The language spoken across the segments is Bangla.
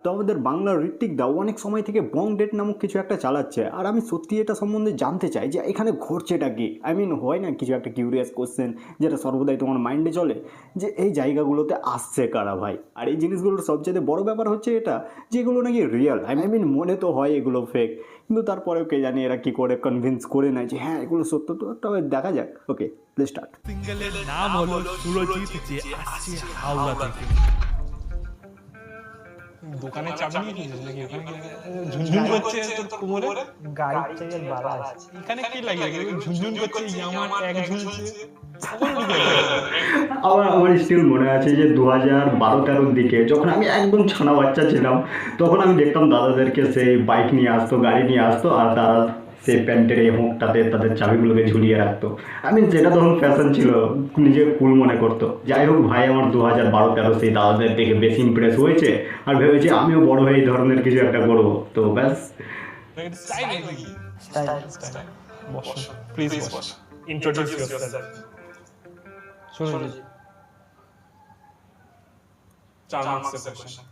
তো আমাদের বাংলার ঋত্বিক দাও অনেক সময় থেকে বং ডেট নামক কিছু একটা চালাচ্ছে, আর আমি সত্যি এটা সম্বন্ধে জানতে চাই যে এখানে ঘটছেটা কি। হয় না কিছু একটা কিউরিয়াস কোশ্চেন যেটা সর্বদাই তোমার মাইন্ডে চলে, যে এই জায়গাগুলোতে আসছে কারা ভাই। আর এই জিনিসগুলোর সবচেয়ে বড় ব্যাপার হচ্ছে এটা, যেগুলো নাকি রিয়েল। মনে তো হয় এগুলো ফেক, কিন্তু তারপরেও কে জানি এরা কি করে কনভিন্স করে নেয় যে হ্যাঁ এগুলো সত্য। তো তবে দেখা যাক। ওকে, প্লে স্টার্ট। সিঙ্গেলের নাম হলো সুরজিৎ, যে আসছে হাওড়া থেকে। দোকানে চাবি নিয়ে গেছিস নাকি? ওখানে ঝুনঝুন করছে তোর কোমরে, গাড়ি থেকে বাড়া আছে। এখানে কি লাগে? ঝুনঝুন করছে, ইয়ামার এক ঝুলছে। আমার স্টিল মনে আছে যে 2012-13 দিকে যখন আমি একদম ছানা বাচ্চা ছিলাম, তখন আমি দেখতাম দাদাদেরকে সেই বাইক নিয়ে আসতো, গাড়ি নিয়ে আসতো, আর তারা সেই প্যান্টের এই হোঁকটাতে তাদের চাবিগুলোকে ঝুলিয়ে রাখতো। যেটা তখন ফ্যাশন ছিল, নিজে কুল মনে করতো। যাই হোক ভাই, আমার 2012-13 সেই দাদাদের দেখে বেশি ইমপ্রেস হয়েছে, আর ভেবেছি আমিও বড় হয়ে এই ধরনের কিছু একটা করবো। তো ব্যাস। Please introduce yourself. সুরজিৎ। 4 মার্কসের কোশ্চেন।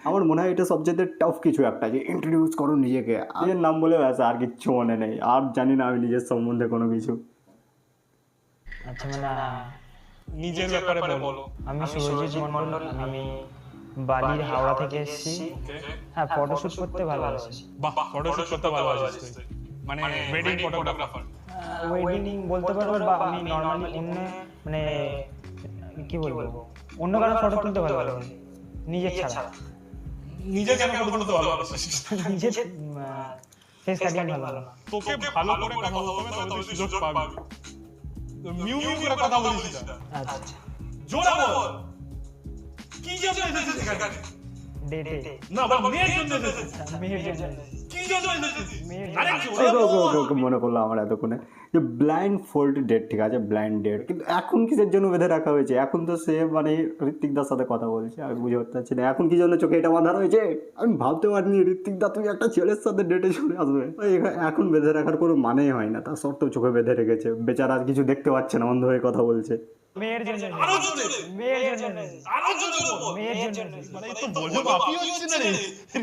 আমার মনে হয় এটা সবচেয়ে টাফ কিছু একটা, যে ইন্ট্রোডিউস করো নিজেকে। নিজের নাম বলে ব্যাস, আর কিচ্ছু মনে নেই, আর জানি না আমি নিজের সম্বন্ধে কোনো কিছু। আচ্ছা নিজের ব্যাপারে বলো। আমি সুরজিৎ মন্ডল, আমি বালির হাওড়া থেকে এসেছি। হ্যাঁ, ফটোশুট করতে ভালোবাসি। বাহ, ফটোশুট করতে ভালোবাসিস তুই? মানে ওয়েডিং ফটোগ্রাফার? ওয়েডিং বলতে পারবো, বা আমি নর্মালি অন্য মানে কি বলবো, অন্য কারো ফটো তুলতে ভালোবাসি, নিজের ছাড়া। নিজে কেন ফটো তুলতে ভালোবাসিস? নিজের ফেস কাটিং ভালো না। তোকে ভালো করে কথা বলতে হবে, তবে তুই সুযোগ পাবি। মিউ মিউ করে কথা বলিস না। আচ্ছা, জোরে বল। কি জন্য এসেছিস এখানে? ডেটে না, বাবা, মেয়ের জন্য এসেছিস। মেয়ের জন্য। কি জন্য এসেছিস? মেয়ের আরে ওকে ওকে ওকে ওকে, মনে করলো আমার এতক্ষণে যে ব্লাইন্ড ফোল্ড ডেট। ঠিক আছে, ব্লাইন্ড ডেট, কিন্তু এখন কিসের জন্য বেঁধে রাখা হয়েছে? এখন তো সে ঋত্বিক দার সাথে কথা বলছে, আমি বুঝে উঠতে পারছি না এখন কি জন্য চোখে এটা বাঁধা রয়েছে। আমি ভাবতে পারিনি ঋত্বিক দা তুমি একটা ছেলের সাথে ডেটে চলে আসবে। এখন বেঁধে রাখার কোনো মানেই হয় না, তার সত্ত্বেও চোখে বেঁধে রেখেছে। বেচারা আর কিছু দেখতে পাচ্ছে না, অন্ধ হয়ে কথা বলছে। মেয়ের জন্য। আরো জোরে। মেয়ের জন্য। আরো জোরে বল। মেয়ের জন্য। মানে এই তো বলে বাপি হচ্ছে না রে।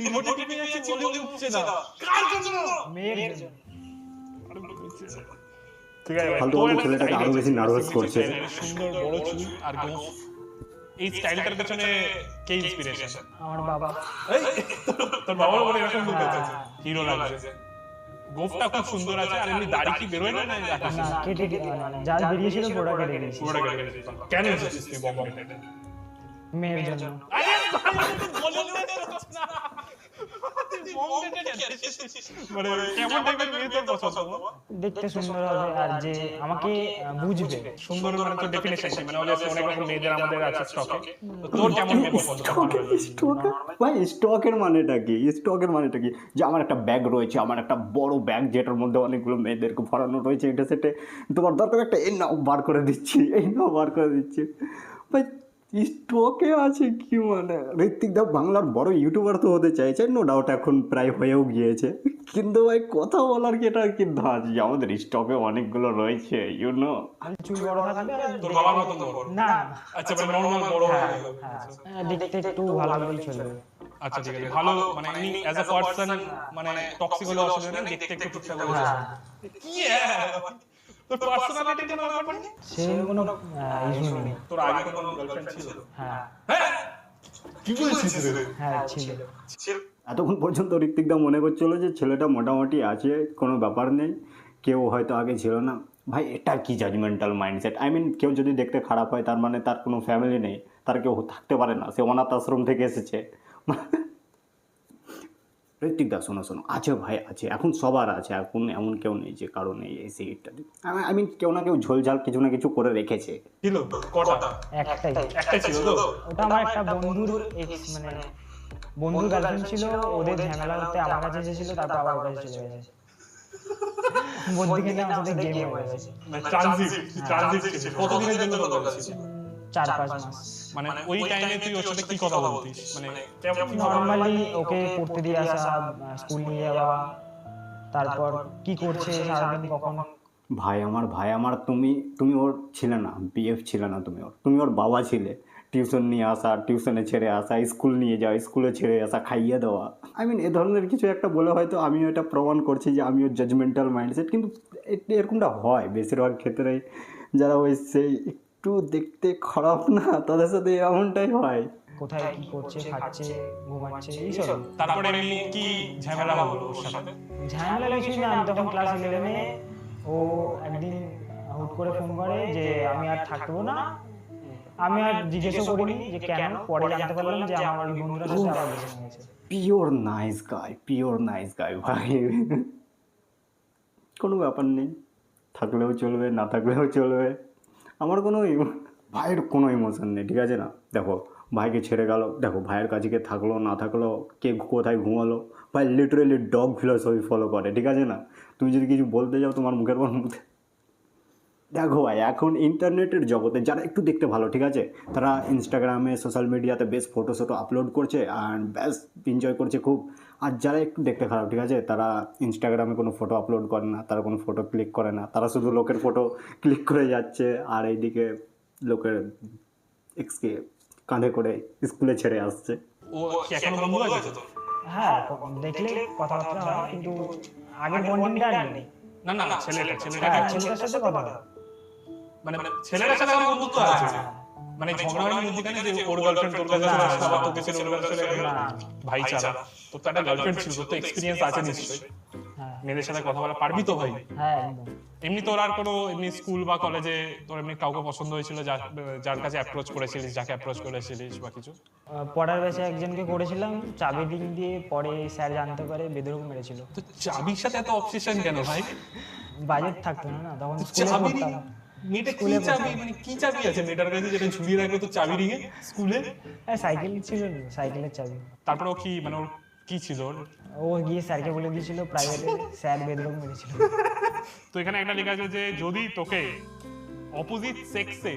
রিমোটে টিপে যাচ্ছে, বলে উঠছে না। কার জন্য? মেয়ের জন্য। ঠিক আছে, ফালতু ফালতু ছেলেটাকে আরো বেশি নার্ভাস করছে। সুন্দর বড় চুল আর গোঁফ, এই স্টাইলটার পেছনে কে ইন্সপিরেশন? আমার বাবা। এই তোর বাবার বলে এরকম লোক আছে, হিরো লাগছে। গোঁফটা খুব সুন্দর আছে, আর এমনি দাড়ি কি বেরোয় না? না, কেটে যার বেরিয়েছিল পুরোটা কেটে দিয়েছি। পুরোটা কেটে গেছে। কেন এসেছিস তুই বম্বেতে? মেয়ের জন্য। আরে ভাই, বললে না। বম্বেতে কেন এসেছিস? মানে কেমন টাইপের মেয়ে তোর পছন্দ? দেখতে সুন্দর হবে, আর যে আমাকে বুঝবে। সুন্দর মানে তো ডেফিনেশন কি? মানে অনেক রকম মেয়েদের আমাদের আছে স্টকে। তো তোর কেমন মেয়ে পছন্দ? ভাই স্টকের মানেটা কি? স্টকের মানেটা কি? যে আমার একটা ব্যাগ রয়েছে, আমার একটা বড় ব্যাগ যেটার মধ্যে অনেকগুলো মেয়েদেরকে ভরানো রয়েছে, এটা সেটে তোমার দরকার একটা, এই নাও বার করে দিচ্ছি, এই নাও বার করে দিচ্ছি। ভাই স্টকে আছে কি? ঋত্বিক দা বাংলার বড় ইউটিউবার তো হতে চাইছে, নো ডাউট, এখন প্রায় হয়েও গিয়েছে, কিন্তু ভাই কথা বলার কি এটা কি ধাঁচ যে আমাদের স্টকে অনেকগুলো রয়েছে, ইউনো। চুল বড় থাকবে। তোর বাবার মতন বড়? না। আচ্ছা, মানে নরমাল বড় হয়ে গেল। হ্যাঁ, দেখতে একটু ভালো হলেই চলবে। আচ্ছা ঠিক আছে, ভালো মানে এমনি অ্যাজ আ পারসন মানে টক্সিক হলো অসুবিধা নেই, দেখতে একটু ঠিকঠাক হয়ে যাবে। কি তোর পার্সোনালিটি কোনো ব্যাপার নেই? সে কোনো ইস্যু নেই। তোর আগে কোনো গার্লফ্রেন্ড ছিল? হ্যাঁ হ্যাঁ, কি বলছিস রে? হ্যাঁ ছিল। এতক্ষণ পর্যন্ত ঋত্বিক দা মনে করছিল যে ছেলেটা মোটামুটি আছে, কোনো ব্যাপার নেই, কেউ হয়তো আগে ছিল না। ভাই এটা কি জাজমেন্টাল মাইন্ডসেট? কেউ যদি দেখতে খারাপ হয় তার মানে তার কোনো ফ্যামিলি নেই, তার কেউ থাকতে পারে না, সে অনাথ আশ্রম থেকে এসেছে। ঋত্বিক দা শোনো শোনো, আছে ভাই আছে, এখন সবার আছে, এখন এমন কেউ নেই যে কারো নেই এই সেই ইত্যাদি। কেউ না কেউ ঝোলঝাল কিছু না কিছু করে রেখেছে। ছিল কটা? একটাই ছিল তো? ওটা আমার একটা বন্ধুর এক্স, মানে বন্ধুর গার্লফ্রেন্ড ছিল, ওদের ঝামেলা হতে আমার কাছে এসেছিল, তারপর আবার ওর কাছে চলে গেছে। বন্ধু কিনা আমার সাথে গেম হয়ে গেছে। ট্রানজিট ছিল। কতদিনের জন্য তোর কাছে ছিল? 4-5 মাস। মানে ওই টাইমে তুই ওর সাথে কি কথা বলতিস? মানে কেমন নরমালি ওকে পড়তে দিয়ে আসা, স্কুল নিয়ে যাওয়া, তারপর কি করছে সারাদিন, কখন ভাই আমার তুমি ওর ছিলে না, বিএফ ছিলে না, তুমি ওর বাবা ছিলে। টিউশন নিয়ে আসা, টিউশনে ছেড়ে আসা, স্কুল নিয়ে যাওয়া, স্কুলে ছেড়ে আসা, খাইয়ে দেওয়া, এ ধরনের কিছু একটা বলে হয়তো আমিও এটা প্রমাণ করছি যে আমিও জাজমেন্টাল মাইন্ডসেট। কিন্তু এরকমটা হয় বেশিরভাগ ক্ষেত্রেই, যারা ওই সেই একটু দেখতে খারাপ না তাদের সাথে এমনটাই হয়। কোথায় কি করছে, খাচ্ছে, ঘুমাচ্ছে, এইসব। তারপরে এমনি কি ঝামেলা হলো ওর সাথে? ঝামেলা কিছুই না, আমি তখন ক্লাস 11-এ। ও একদিন হুট করে ফোন করে যে আমি আর থাকবো না। আমি আর জিজ্ঞেসও করিনি যে কেন, পরে জানতে পারলাম যে আমার ওই বন্ধুরা সাথে আবার রিলেশন হয়েছে। পিওর নাইস গাই ভাই। কোনো ব্যাপার নেই, থাকলেও চলবে, না থাকলেও চলবে। আমার ভাইয়ের কোনো ইমোশন নেই, ঠিক আছে না? দেখো, ভাইকে ছেড়ে গেল, দেখো ভাইয়ের কাছে কে থাকলো না থাকলো, কে কোথায় ঘুমালো, ভাই লিটারেলি ডগ ফিলসফি ফলো করে, ঠিক আছে না? তুমি যদি কিছু বলতে যাও তোমার মুখের পর মুখে। দেখো ভাই, এখন ইন্টারনেটের জগতে যারা একটু দেখতে ভালো, ঠিক আছে, তারা ইনস্টাগ্রামে, সোশ্যাল মিডিয়াতে বেশ ফটো আপলোড করছে আর বেশ এনজয় করছে খুব। আর যারা একটু দেখতে খারাপ, ঠিক আছে, তারা ইনস্টাগ্রামে কোনো ফটো আপলোড করে না, তারা কোনো ফটো ক্লিক করে না, তারা শুধু লোকের ফটো ক্লিক করে যাচ্ছে আর এইদিকে লোকের এক্সকে কাঁধে করে স্কুলে ছেড়ে আসছে। ও কি এখনো বন্ধু আছে তো? হ্যাঁ, দেখলে কথাবার্তা হয়, কিন্তু আগের বন্ডিংটা আর নেই। না ছেলেটা হ্যাঁ, ছেলেটার সাথে কথা হয়। মানে ছেলেটার সাথে আমার বন্ধুত্ব আছে, মানে ঝগড়া হয়নি মধ্যখানে যে ওর গার্লফ্রেন্ড তোর কাছে চলে আসলো, আবার তোকে ছেড়ে ওর কাছে চলে গেল। ভাইচারা, তোর তো একটা গার্লফ্রেন্ড ছিল, তোর তো এক্সপিরিয়েন্স আছে নিশ্চয়ই, হ্যাঁ মেয়েদের সাথে কথা বলা পারবি তো ভাই? হ্যাঁ, একদম। এমনি তোর আর কোনো এমনি স্কুল বা কলেজে তোর এমনি কাউকে পছন্দ হয়েছিল যার কাছে অ্যাপ্রোচ করেছিলিস, যাকে অ্যাপ্রোচ করেছিলিস বা কিছু? পড়ার বেশে একজনকে করেছিলাম, চাবি রিং দিয়ে, পরে স্যার জানতে পারে, বেদরক মেরেছিল। তো চাবির সাথে এত অবসেশন কেন ভাই? বাজেট থাকতো না, না তখন স্কুলে চাবি পড়তাম। মেয়েটা কি চাবি, মানে কি চাবি আছে মেয়েটার কাছে যেটা ঝুলিয়ে রাখবে তো চাবি রিঙে স্কুলে? হ্যাঁ, সাইকেল ছিল, সাইকেলের চাবি। তারপরে ও কি, মানে ওর কি ছিল ওর? ও গিয়ে স্যারকে বলে দিয়েছিল প্রাইভেটে, স্যার বেদরক মেরেছিল। তো এখানে একটা লেখা আছে যে যদি তোকে অপোজিট সেক্সে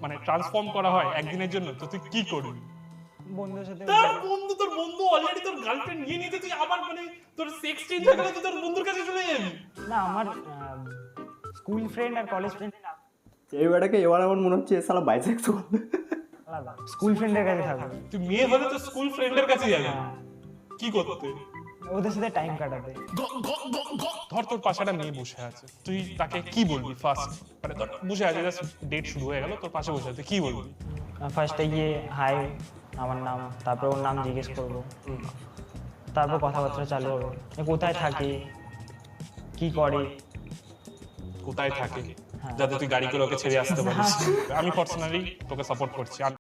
মানে ট্রান্সফর্ম করা হয় একদিনের জন্য, তো তুই কি করবি? বন্ধুদের সাথে তোর বন্ধু অলরেডি তোর গার্লফ্রেন্ড নিয়ে নিতে, তুই আবার মানে তোর সেক্স চেঞ্জ হয়ে গেলে তুই তোর বন্ধুর কাছে চলে যাবি? না, আমার স্কুল ফ্রেন্ড আর কলেজ ফ্রেন্ড এই বেটাকে এবার আমার মনে হচ্ছে সালা বাইসেক্সুয়াল। আলাদা, স্কুল ফ্রেন্ডের কাছে থাকবে। তুই মেয়ে হলে তো স্কুল ফ্রেন্ডের কাছে যাবি, কি করতে? ওদের সাথে টাইম কাটাতে। ধর তোর পাশে একটা মেয়ে বসে আছে, তুই তাকে কি বলবি ফার্স্ট? মানে তোর বসে আছে, জাস্ট ডেট শুরু হয়ে গেল, তোর পাশে বসে আছে, কি বলবি? ফার্স্টে গিয়ে হাই, আমার নাম, তারপর ওর নাম জিজ্ঞেস করবো, তারপর কথাবার্তা চালু হবে, কোথায় থাকে, কি করে, কোথায় থাকে, যাতে তুই গাড়ি করে ওকে ছেড়ে আসতে পারিস। আমি পার্সোনালি তোকে সাপোর্ট করছি।